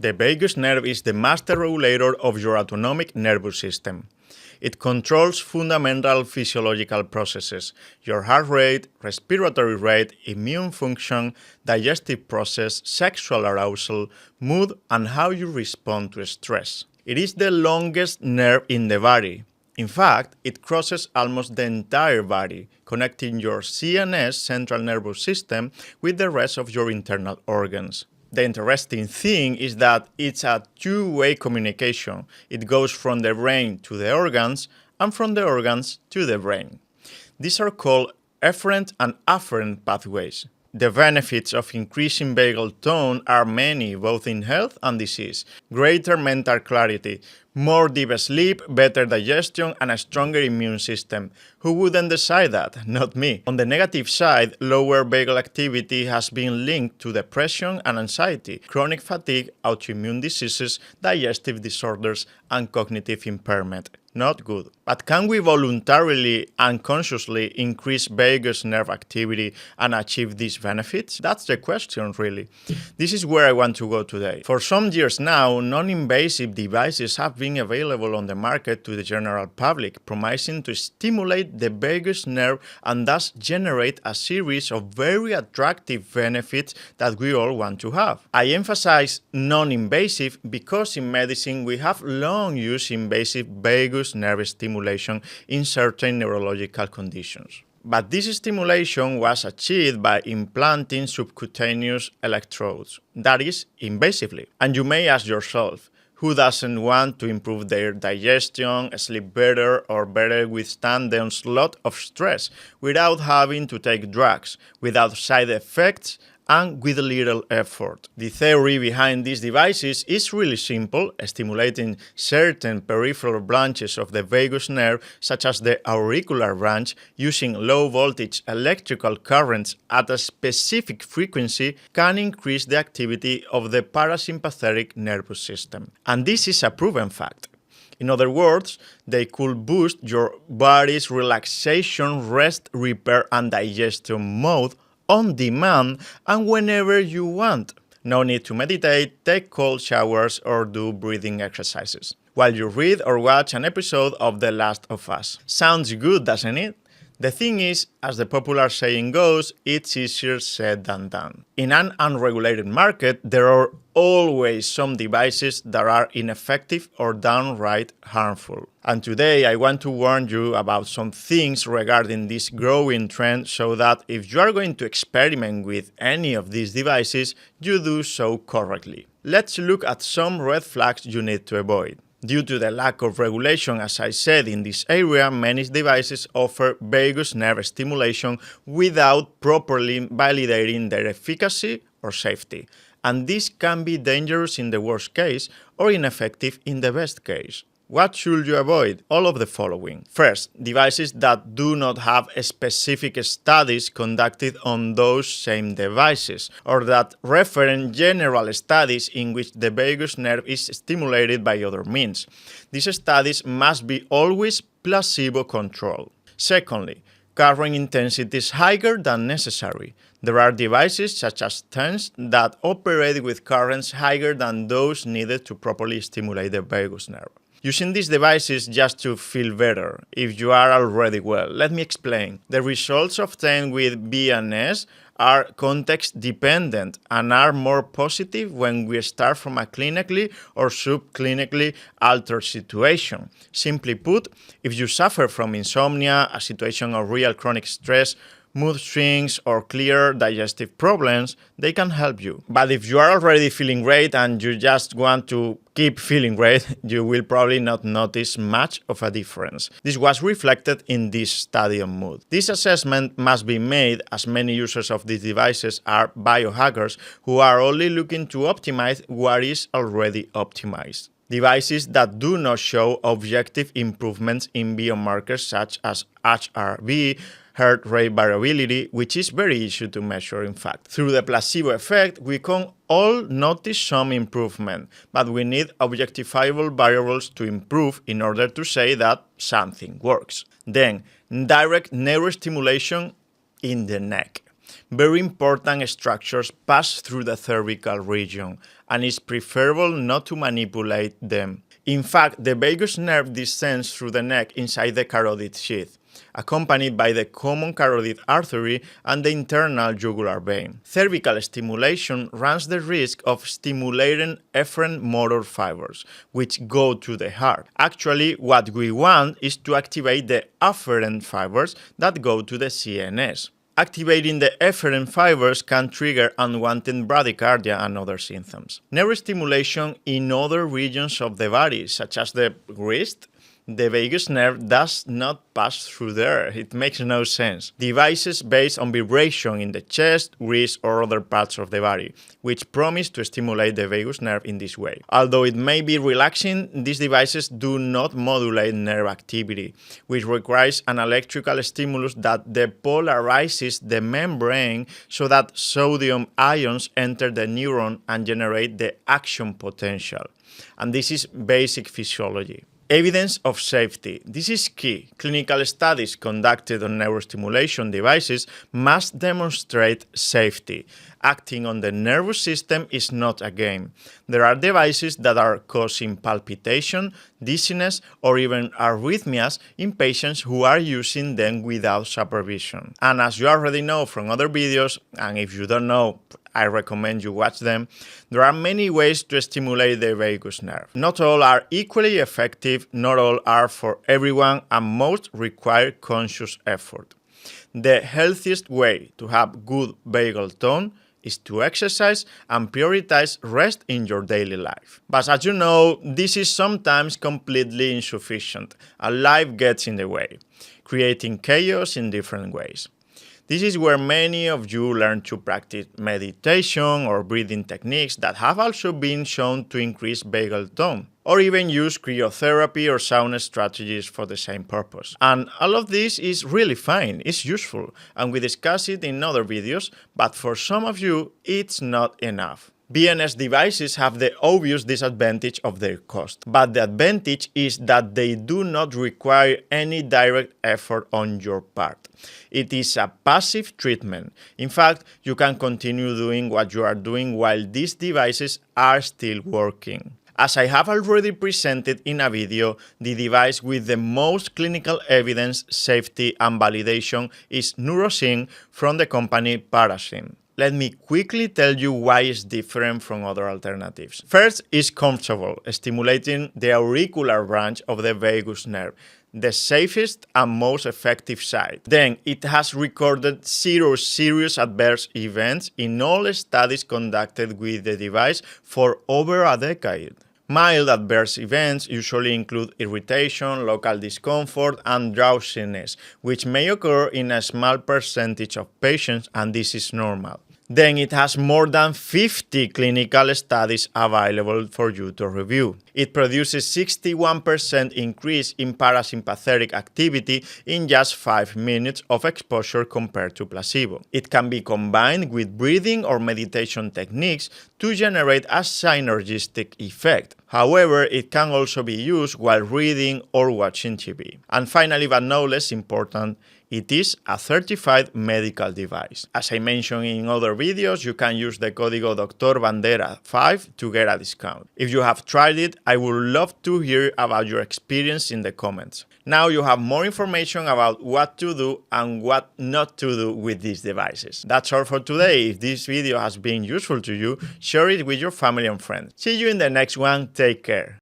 The vagus nerve is the master regulator of your autonomic nervous system. It controls fundamental physiological processes: your heart rate, respiratory rate, immune function, digestive process, sexual arousal, mood, and how you respond to stress. It is the longest nerve in the body. In fact, it crosses almost the entire body, connecting your CNS, central nervous system, with the rest of your internal organs. The interesting thing is that it's a two-way communication. It goes from the brain to the organs and from the organs to the brain. These are called efferent and afferent pathways. The benefits of increasing vagal tone are many, both in health and disease. Greater mental clarity, more deep sleep, better digestion, and a stronger immune system. Who wouldn't decide that? Not me. On the negative side, lower vagal activity has been linked to depression and anxiety, chronic fatigue, autoimmune diseases, digestive disorders, and cognitive impairment. Not good. But can we voluntarily and consciously increase vagus nerve activity and achieve these benefits? That's the question, really. This is where I want to go today. For some years now, non-invasive devices have been available on the market to the general public, promising to stimulate the vagus nerve and thus generate a series of very attractive benefits that we all want to have. I emphasize non-invasive because in medicine we have long used invasive vagus nerve stimulation in certain neurological conditions. But this stimulation was achieved by implanting subcutaneous electrodes, that is, invasively. And you may ask yourself, who doesn't want to improve their digestion, sleep better, or better withstand the onslaught of stress without having to take drugs, without side effects, and with little effort? The theory behind these devices is really simple, stimulating certain peripheral branches of the vagus nerve, such as the auricular branch, using low-voltage electrical currents at a specific frequency can increase the activity of the parasympathetic nervous system. And this is a proven fact. In other words, they could boost your body's relaxation, rest, repair, and digestion mode on demand and whenever you want. No need to meditate, take cold showers, or do breathing exercises while you read or watch an episode of The Last of Us. Sounds good, doesn't it? The thing is, as the popular saying goes, it's easier said than done. In an unregulated market, there are always some devices that are ineffective or downright harmful. And today I want to warn you about some things regarding this growing trend so that if you are going to experiment with any of these devices, you do so correctly. Let's look at some red flags you need to avoid. Due to the lack of regulation, as I said, in this area, many devices offer vagus nerve stimulation without properly validating their efficacy or safety. And this can be dangerous in the worst case or ineffective in the best case. What should you avoid? All of the following. First, devices that do not have specific studies conducted on those same devices, or that reference general studies in which the vagus nerve is stimulated by other means. These studies must be always placebo-controlled. Secondly, current intensity is higher than necessary. There are devices such as TENS that operate with currents higher than those needed to properly stimulate the vagus nerve. Using these devices just to feel better, if you are already well. Let me explain. The results obtained with VNS are context-dependent and are more positive when we start from a clinically or subclinically altered situation. Simply put, if you suffer from insomnia, a situation of real chronic stress, mood swings, or clear digestive problems, they can help you. But if you are already feeling great and you just want to keep feeling great, you will probably not notice much of a difference. This was reflected in this study on mood. This assessment must be made as many users of these devices are biohackers who are only looking to optimize what is already optimized. Devices that do not show objective improvements in biomarkers such as HRV, heart rate variability, which is very easy to measure in fact. Through the placebo effect, we can all notice some improvement, but we need objectifiable variables to improve in order to say that something works. Then, direct neurostimulation in the neck. Very important structures pass through the cervical region, and it's preferable not to manipulate them. In fact, the vagus nerve descends through the neck inside the carotid sheath, accompanied by the common carotid artery and the internal jugular vein. Cervical stimulation runs the risk of stimulating efferent motor fibers, which go to the heart. Actually, what we want is to activate the afferent fibers that go to the CNS. Activating the efferent fibers can trigger unwanted bradycardia and other symptoms. Neurostimulation in other regions of the body, such as the wrist, the vagus nerve does not pass through there. It makes no sense. Devices based on vibration in the chest, wrist, or other parts of the body, which promise to stimulate the vagus nerve in this way. Although it may be relaxing, these devices do not modulate nerve activity, which requires an electrical stimulus that depolarizes the membrane so that sodium ions enter the neuron and generate the action potential. And this is basic physiology. Evidence of safety. This is key. Clinical studies conducted on neurostimulation devices must demonstrate safety. Acting on the nervous system is not a game. There are devices that are causing palpitation, dizziness, or even arrhythmias in patients who are using them without supervision. And as you already know from other videos, and if you don't know, I recommend you watch them, there are many ways to stimulate the vagus nerve. Not all are equally effective, not all are for everyone, and most require conscious effort. The healthiest way to have good vagal tone is to exercise and prioritize rest in your daily life. But as you know, this is sometimes completely insufficient, and life gets in the way, creating chaos in different ways. This is where many of you learn to practice meditation or breathing techniques that have also been shown to increase vagal tone, or even use cryotherapy or sauna strategies for the same purpose. And all of this is really fine, it's useful, and we discuss it in other videos, but for some of you, it's not enough. VNS devices have the obvious disadvantage of their cost, but the advantage is that they do not require any direct effort on your part. It is a passive treatment. In fact, you can continue doing what you are doing while these devices are still working. As I have already presented in a video, the device with the most clinical evidence, safety, and validation is NUROSYM from the company Parasym. Let me quickly tell you why it's different from other alternatives. First, it's comfortable, stimulating the auricular branch of the vagus nerve, the safest and most effective site. Then, it has recorded 0 serious adverse events in all studies conducted with the device for over a decade. Mild adverse events usually include irritation, local discomfort, and drowsiness, which may occur in a small percentage of patients, and this is normal. Then it has more than 50 clinical studies available for you to review. It produces 61% increase in parasympathetic activity in just 5 minutes of exposure compared to placebo. It can be combined with breathing or meditation techniques to generate a synergistic effect. However, it can also be used while reading or watching TV. And finally, but no less important, it is a certified medical device. As I mentioned in other videos, you can use the código DoctorBandera5 to get a discount. If you have tried it, I would love to hear about your experience in the comments. Now you have more information about what to do and what not to do with these devices. That's all for today. If this video has been useful to you, share it with your family and friends. See you in the next one. Take care.